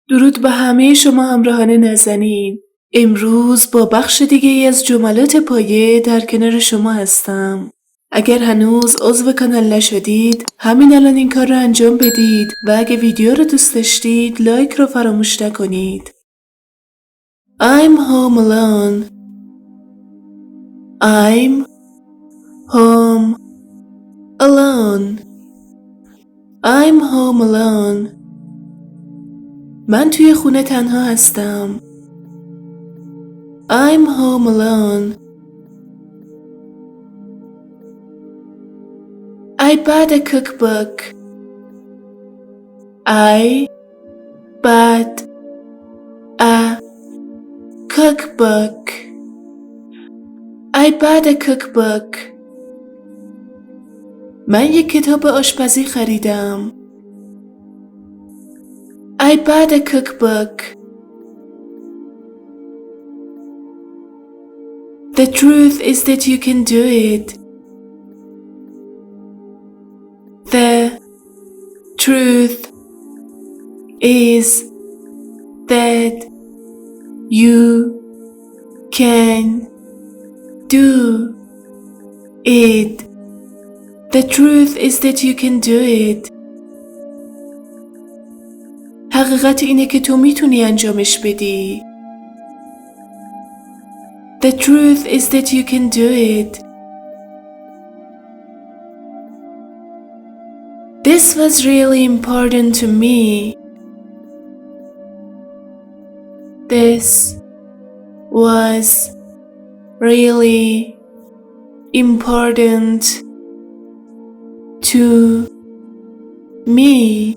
درود به همه شما همراهان نازنین. امروز با بخش دیگه ای از جملات پایه در کنار شما هستم. اگر هنوز عضو کانال نشدید همین الان این کار رو انجام بدید و اگه ویدیو رو دوست داشتید لایک رو فراموش نکنید. I'm home alone. I'm home alone. I'm home alone. من توی خونه تنها هستم. I'm home alone. I bought a cookbook. I bought a cookbook. I bought a cookbook. من یک کتاب آشپزی خریدم. I bought a cookbook. The truth is that you can do it. The truth is that you can do it. The truth is that you can do it. حقیقت اینه که تو میتونی انجامش بدی. The truth is that you can do it. This was really important to me. This was really important to me.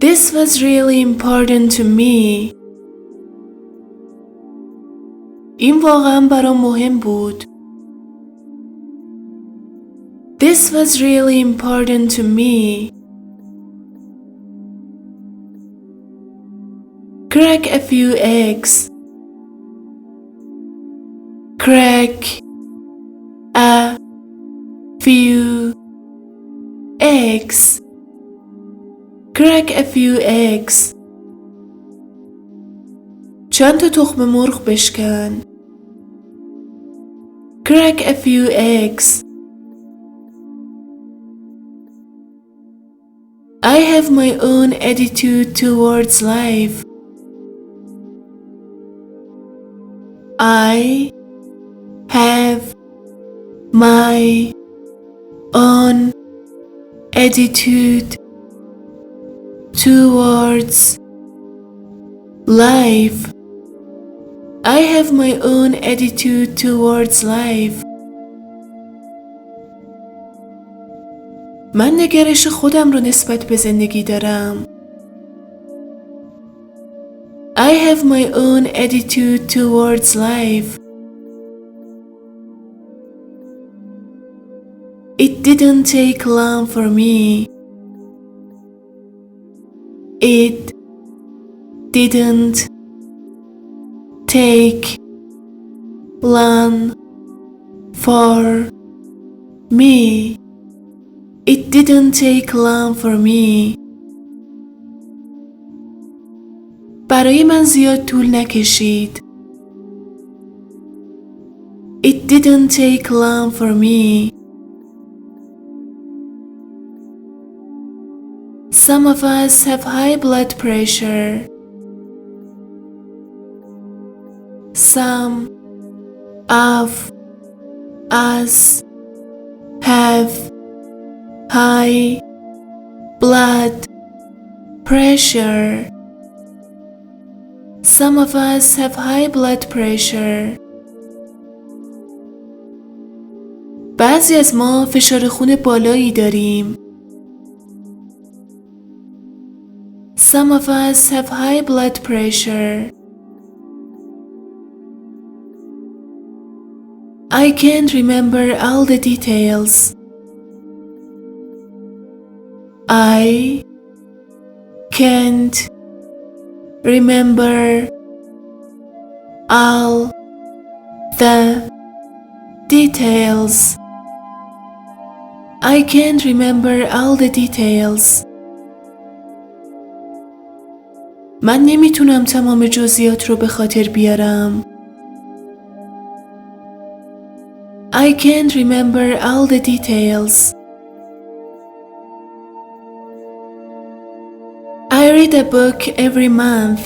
This was really important to me. این واقعا برام مهم بود. This was really important to me. Crack a few eggs. Crack a few eggs. Crack a few eggs. چند تا تخم مرغ بشکن. Crack a few eggs. I have my own attitude towards life. I have my own attitude towards life. I have my own attitude towards life. من نگرش خودم رو نسبت به زندگی دارم. I have my own attitude towards life. It didn't take long for me. It didn't take long for me. It didn't take long for me. برای من زیاد طول نکشید. It didn't take long for me. Some of us have high blood pressure. Some of us have high blood pressure. Some of us have high blood pressure. بعضی از ما فشار خون بالایی داریم. Some of us have high blood pressure. I can't remember all the details. I can't remember all the details. I can't remember all the details. من نمیتونم تمام جزئیات رو به خاطر بیارم. I can't remember all the details. I read a book every month.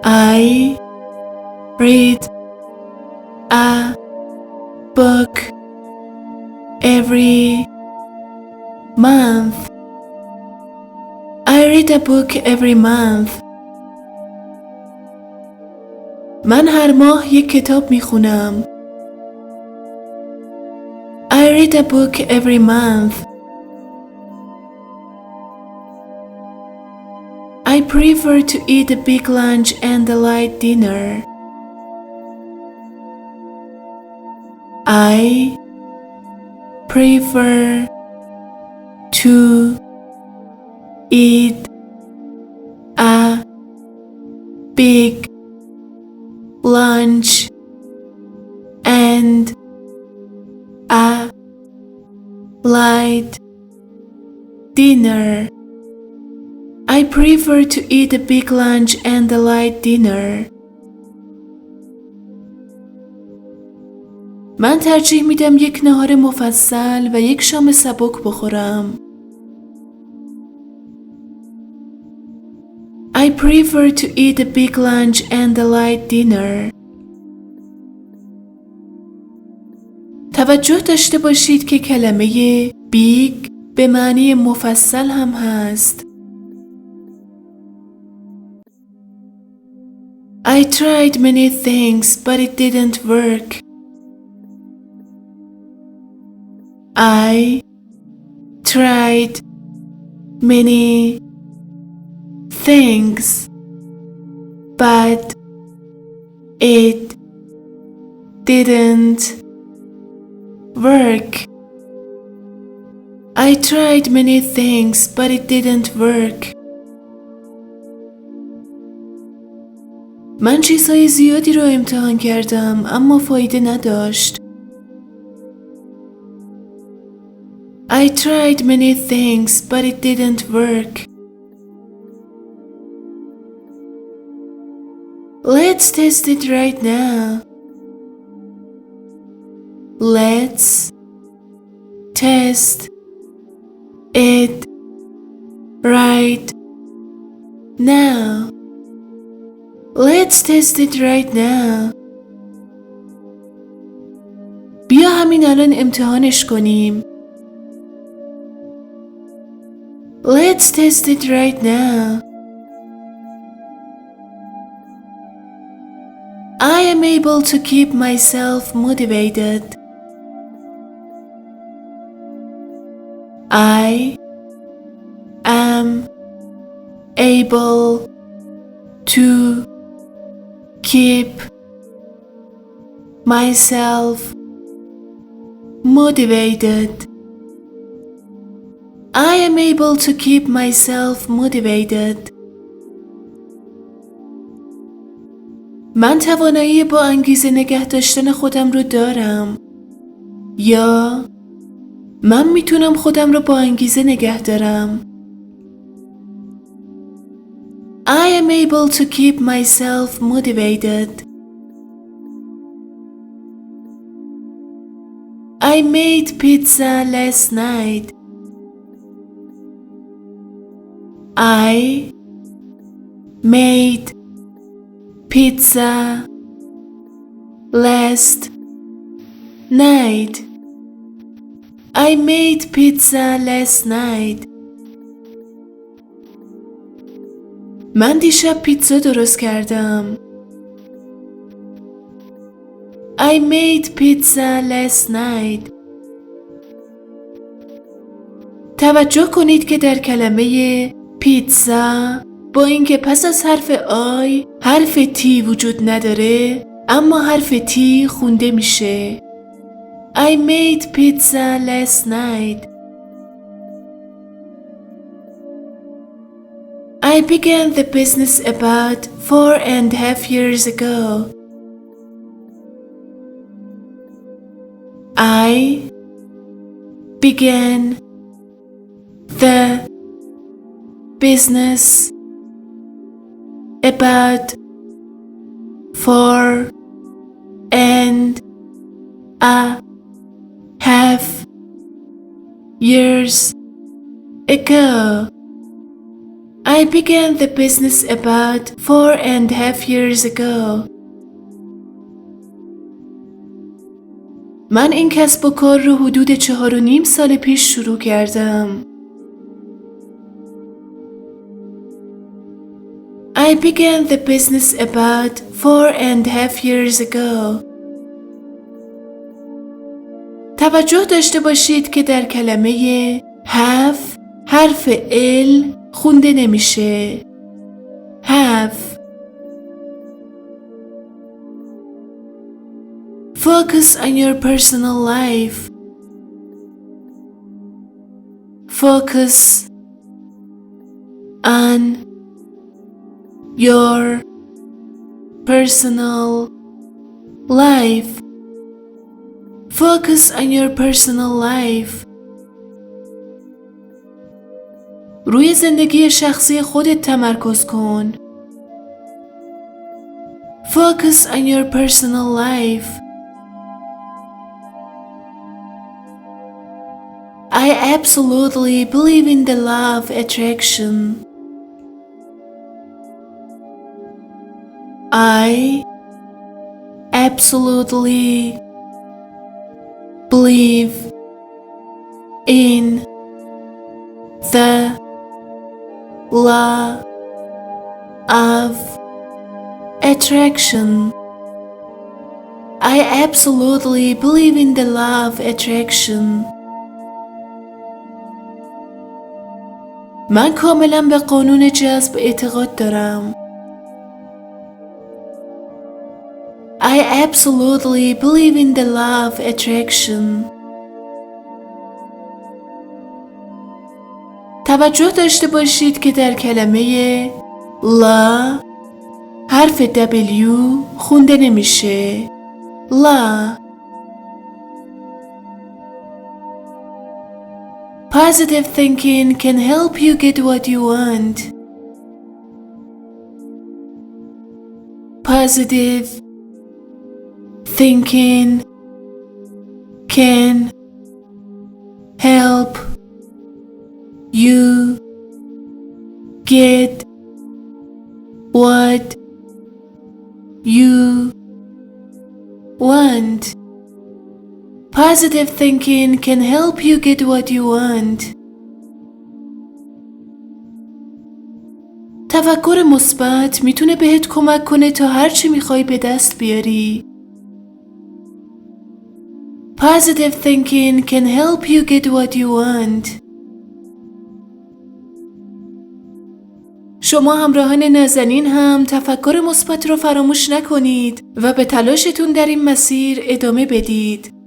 I read a book every month. I read a book every month. من هر ماه یک کتاب میخونم. I read a book every month. I prefer to eat a big lunch and a light dinner. I prefer to eat a big lunch and a light dinner. I prefer to eat a big lunch and a light dinner. من ترجیح میدم یک نهار مفصل و یک شام سبک بخورم. I prefer to eat a big lunch and a light dinner. توجه داشته باشید که کلمه big به معنی مفصل هم هست. I tried many things but it didn't work. I tried many things but it didn't work. I tried many things but it didn't work. من چیزهای زیادی رو امتحان کردم اما فایده نداشت. I tried many things but it didn't work. Let's test it right now. Let's test it right now. Let's test it right now. بیا همین الان امتحانش کنیم. Let's test it right now. I am able to keep myself motivated. I am able to keep myself motivated. I am able to keep myself motivated. من توانایی با انگیزه نگه داشتن خودم رو دارم. یا من میتونم خودم رو با انگیزه نگه دارم. I am able to keep myself motivated. I made pizza last night. I made pizza last night. I made pizza last night. من دیشب پیتزا درست کردم. I made pizza last night. توجه کنید که در کلمه پیتزا با اینکه پس از حرف آی حرف تی وجود نداره اما حرف تی خونده میشه. I made pizza last night. I began the business about 4.5 years ago. I began the business about, for, and, a half years ago. I began the business about 4.5 years ago. من این کسب و کار رو حدود 4.5 سال پیش شروع کردم. I began the business about 4.5 years ago. توجه داشته باشید که در کلمه have حرف ال خونده نمیشه. have. Focus on your personal life. Focus on your personal life. Focus on your personal life. روی زندگی شخصی خودت تمرکز کن. Focus on your personal life. I absolutely believe in the law of attraction. I absolutely believe in the law of attraction. I absolutely believe in the law of attraction. من کاملا به قانون جذب اعتقاد دارم. I absolutely believe in the law of attraction. توجه داشته باشید که در کلمه لا حرف W خونده نمیشه. لا. Positive thinking can help you get what you want. Positive thinking can help you get what you want. Positive thinking can help you get what you want. تفکر مثبت میتونه بهت کمک کنه تا هر چی میخوای به دست بیاری. Positive thinking can help you get what you want. شما همراهان نازنین هم تفکر مثبت رو فراموش نکنید و به تلاشتون در این مسیر ادامه بدید.